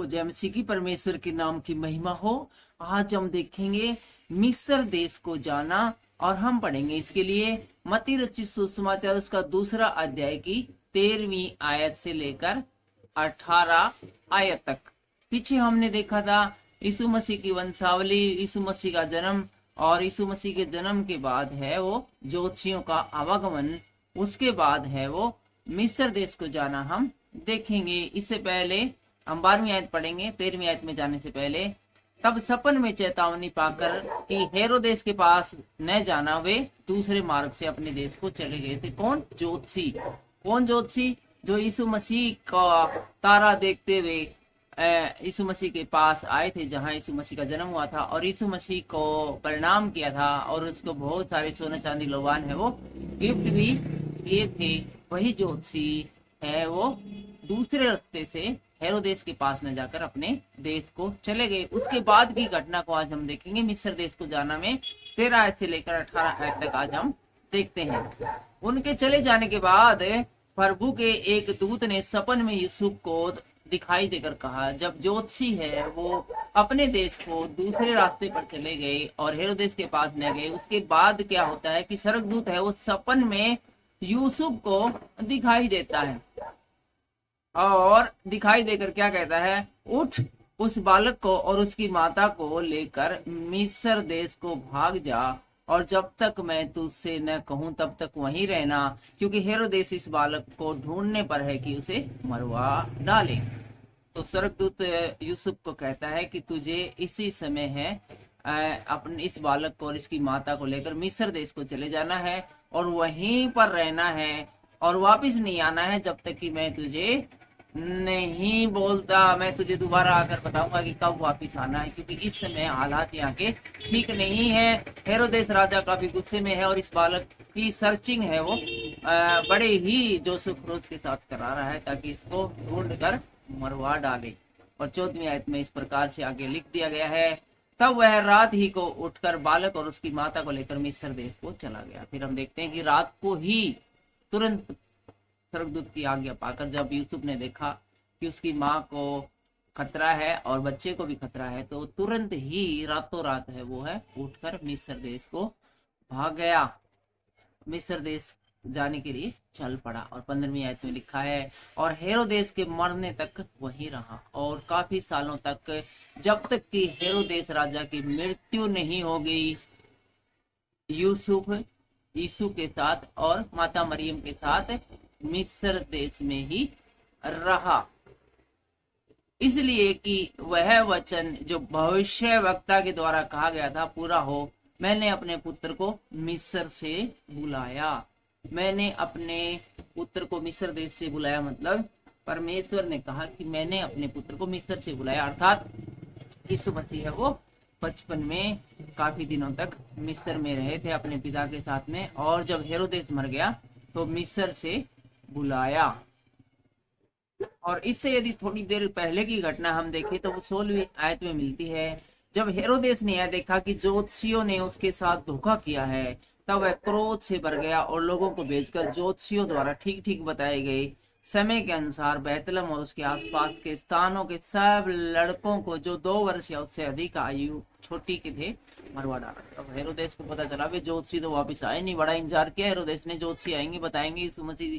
सबको जय मसीह की। परमेश्वर के नाम की महिमा हो। आज हम देखेंगे मिस्र देश को जाना और हम पढ़ेंगे इसके लिए मत्ती रचित सुसमाचार उसका दूसरा अध्याय की 13वीं आयत से लेकर 18 आयत तक। पीछे हमने देखा था यीशु मसीह की वंशावली, यीशु मसीह का जन्म और यीशु मसीह के जन्म के बाद है वो ज्योतिषियों का आवागमन, उसके बाद है वो मिस्र देश को जाना हम देखेंगे। इससे पहले हम 12वीं आयत पढ़ेंगे। 13वीं आयत में जाने से पहले, तब सपन में चेतावनी पाकर कि हेरोदेस के पास न जाना, वे दूसरे मार्ग से अपने देश को चले गए थे। कौन? ज्योतिषी। कौन ज्योतिषी? जो यीशु मसीह का तारा देखते हुए यीशु मसीह के पास आए थे, जहां यीशु मसीह का जन्म हुआ था, और यीशु मसीह को प्रणाम किया था और उसको बहुत सारे सोने चांदी लोबान है वो गिफ्ट भी किए थे। वही ज्योतिषी है वो दूसरे रास्ते से हेरोदेस के पास न जाकर अपने देश को चले गए। उसके बाद की घटना को आज हम देखेंगे। मिस्र देश को जाना में 13 आयत से लेकर 18 आयत तक आज हम देखते हैं। उनके चले जाने के बाद प्रभु के एक दूत ने सपन में यूसुफ को दिखाई देकर कहा। जब ज्योतिषी है वो अपने देश को दूसरे रास्ते पर चले गए और हेरोदेस के पास न गए, उसके बाद क्या होता है कि स्वर्गदूत है वो सपन में यूसुफ को दिखाई देता है और दिखाई देकर क्या कहता है, उठ, उस बालक को और उसकी माता को लेकर मिस्र देश को भाग जा, और जब तक मैं तुझसे न कहूं तब तक वहीं रहना, क्योंकि हेरोदेस इस बालक को ढूंढने पर है कि उसे मरवा डाले। तो स्वर्गदूत यूसुफ को कहता है कि तुझे इसी समय है अपने इस बालक को और इसकी माता को लेकर मिस्र देश को चले जाना है और वहीं पर रहना है और वापस नहीं आना है जब तक कि मैं तुझे नहीं बोलता। मैं तुझे दोबारा आकर बताऊंगा कि कब वापस आना है, क्योंकि इस समय हालात यहाँ के ठीक नहीं है। हेरोदेस राजा काफी गुस्से में है और इस बालक की सर्चिंग है वो बड़े ही जोश खरोश के साथ करा रहा है ताकि इसको ढूंढ कर मरवा डाले। और 14वीं आयत में इस प्रकार से आगे लिख दिया गया है, तब वह रात ही को उठकर बालक और उसकी माता को लेकर मिस्र देश को चला गया। फिर हम देखते हैं कि रात को ही तुरंत स्वर्गदूत की आज्ञा पाकर जब यूसुफ ने देखा कि उसकी माँ को खतरा है और बच्चे को भी खतरा है, तो तुरंत ही रातों रात है वो है उठकर मिस्र देश को भाग गया, मिस्र देश जाने के लिए चल पड़ा। और 15वीं आयत में लिखा है, और हेरोदेस के मरने तक वहीं रहा, और काफी सालों तक, जब तक कि हेरोदेस राजा की मृत्यु नहीं हो गई, यूसुफ यीशु के साथ और माता मरियम के साथ मिस्र देश में ही रहा, इसलिए कि वह वचन जो भविष्य वक्ता के द्वारा कहा गया था पूरा हो, मैंने अपने पुत्र को मिस्र से बुलाया। मैंने अपने पुत्र को मिस्र देश से बुलाया, मतलब परमेश्वर ने कहा कि मैंने अपने पुत्र को मिस्र से बुलाया, अर्थात यीशु मसीह है वो बचपन में काफी दिनों तक मिस्र में रहे थे अपने पिता के साथ में, और जब हेरोदेस मर गया तो मिस्र से बुलाया। और इससे यदि थोड़ी देर पहले की घटना हम देखें तो वो 16वीं आयत में मिलती है। जब हेरोदेस ने यह देखा कि ज्योतिषियों ने उसके साथ धोखा किया है, तब वह क्रोध से भर गया और लोगों को भेजकर ज्योतिषियों द्वारा ठीक ठीक बताए गए समय के अनुसार बेतलम और उसके आसपास के स्थानों के सब लड़कों को जो 2 वर्ष या उससे अधिक आयु छोटी के थे मरवा डाला। अब हेरोदेस को पता चला वे ज्योतिषी तो वापस आए नहीं। बड़ा इंतजार किया हेरोदेस ने, ज्योतिषी आएंगे बताएंगे यीशु मसीह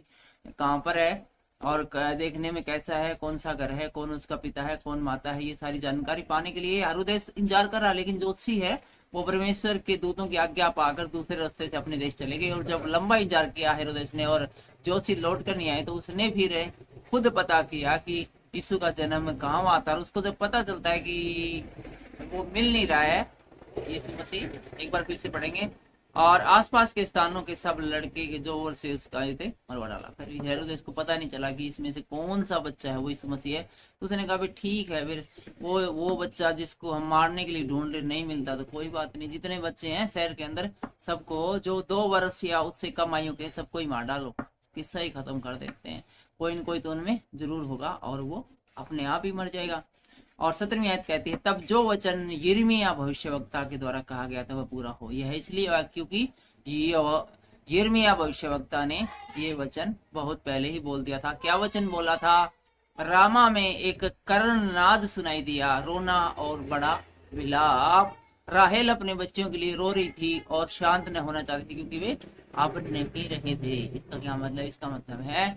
कहाँ पर है और देखने में कैसा है, कौन सा घर है, कौन उसका पिता है, कौन माता है, ये सारी जानकारी पाने के लिए हेरोदेस इंतजार कर रहा। लेकिन ज्योतिषी है वो परमेश्वर के दूतों की आज्ञा पाकर दूसरे रास्ते से अपने देश चले गए। और जब लंबा इंतजार किया हेरोदेस ने और ज्योतिषी लौट कर नहीं आए, तो उसने फिर खुद पता किया कि यीशु का जन्म कहाँ हुआ था। और उसको जब पता चलता है कि वो मिल नहीं रहा है यीशु मसीह, एक बार फिर से पढ़ेंगे, और आसपास के स्थानों के सब लड़के के जो ओर से उसका थे मरवा डाला। फिर हेरोदेस को पता नहीं चला कि इसमें से कौन सा बच्चा है वो यीशु मसीह है। तो उसने कहा ठीक है, फिर वो बच्चा जिसको हम मारने के लिए ढूंढ रहे नहीं मिलता तो कोई बात नहीं, जितने बच्चे हैं शहर के अंदर सबको जो 2 वर्ष या उससे कम आयु के सबको ही मार डालो, किस्सा ही खत्म कर देते हैं, कोई न कोई तो उनमें जरूर होगा और वो अपने आप ही मर जाएगा। और 17वीं आयत कहती है, तब जो वचन यिर्मयाह भविष्यवक्ता के द्वारा कहा गया था वह पूरा हो। यह इसलिए क्योंकि यिर्मयाह भविष्यवक्ता ने ये वचन बहुत पहले ही बोल दिया था। क्या वचन बोला था? रामा में एक कर्णनाद सुनाई दिया, रोना और बड़ा विलाप। राहेल अपने बच्चों के लिए रो रही थी और शांत न होना चाहती थी, क्योंकि वे अपने पी रहे थे। इसका क्या मतलब? इसका मतलब है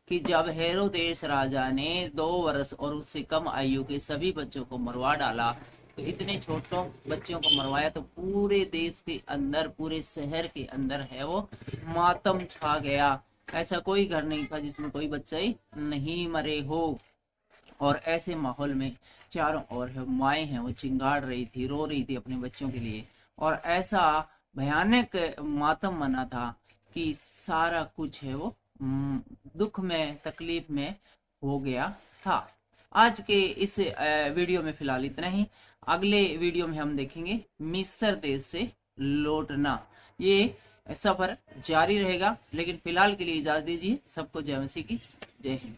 कि जब हेरोदेस राजा ने 2 वर्ष और उससे कम आयु के सभी बच्चों को मरवा डाला, तो इतने छोटों बच्चों को मरवाया, तो पूरे देश के अंदर, पूरे शहर के अंदर है वो मातम छा गया। ऐसा कोई घर नहीं था जिसमें कोई बच्चा ही नहीं मरे हो। और ऐसे माहौल में चारों ओर है माएँ हैं वो चिंगाड़ रही थी, रो रही थी अपने बच्चों के लिए। और ऐसा भयानक मातम मना था कि सारा कुछ है वो दुख में, तकलीफ में हो गया था। आज के इस वीडियो में फिलहाल इतना ही। अगले वीडियो में हम देखेंगे मिस्र देश से लौटना। ये सफर जारी रहेगा, लेकिन फिलहाल के लिए इजाजत दीजिए। सबको जय मसीह की जय हिंद।